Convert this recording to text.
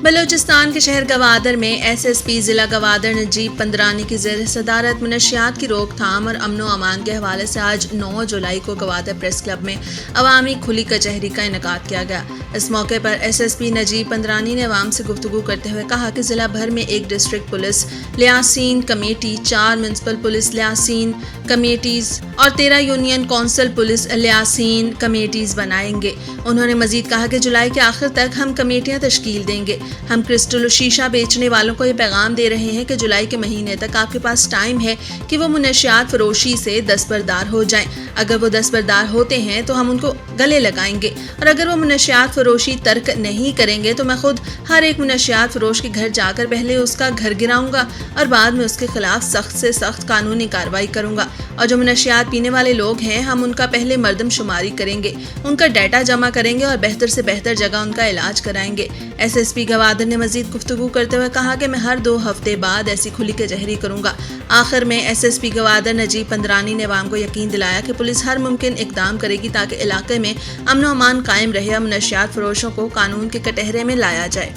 بلوچستان کے شہر گوادر میں ایس ایس پی ضلع گوادر نجیب پندرانی کی زیر صدارت منشیات کی روک تھام اور امن و امان کے حوالے سے آج 9 جولائی کو گوادر پریس کلب میں عوامی کھلی کچہری کا انعقاد کیا گیا۔ اس موقع پر ایس ایس پی نجیب پندرانی نے عوام سے گفتگو کرتے ہوئے کہا کہ ضلع بھر میں 1 district police liaison committee, 4 municipal police liaison committees اور 13 union council police liaison committees بنائیں گے۔ انہوں نے مزید کہا کہ جولائی کے آخر تک ہم کمیٹیاں تشکیل دیں گے۔ ہم کرسٹل و شیشہ بیچنے والوں کو یہ پیغام دے رہے ہیں کہ جولائی کے مہینے تک آپ کے پاس ٹائم ہے کہ وہ منشیات فروشی سے دستبردار ہو جائیں۔ اگر وہ دستبردار ہوتے ہیں تو ہم ان کو گلے لگائیں گے، اور اگر وہ منشیات فروشی ترک نہیں کریں گے تو میں خود ہر ایک منشیات فروش کے گھر جا کر پہلے اس کا گھر گراؤں گا اور بعد میں اس کے خلاف سخت سے سخت قانونی کارروائی کروں گا۔ اور جو منشیات پینے والے لوگ ہیں ہم ان کا پہلے مردم شماری کریں گے، ان کا ڈیٹا جمع کریں گے اور بہتر سے بہتر جگہ ان کا علاج کرائیں گے۔ ایس ایس پی گوادر نے مزید گفتگو کرتے ہوئے کہا کہ میں ہر 2 ہفتے بعد ایسی کھلی کچہری کروں گا۔ آخر میں ایس ایس پی گوادر نجیب پندرانی نے عوام کو یقین دلایا کہ پولیس ہر ممکن اقدام کرے گی تاکہ علاقے میں امن و امان قائم رہے اور منشیات فروشوں کو قانون کے کٹہرے میں لایا جائے۔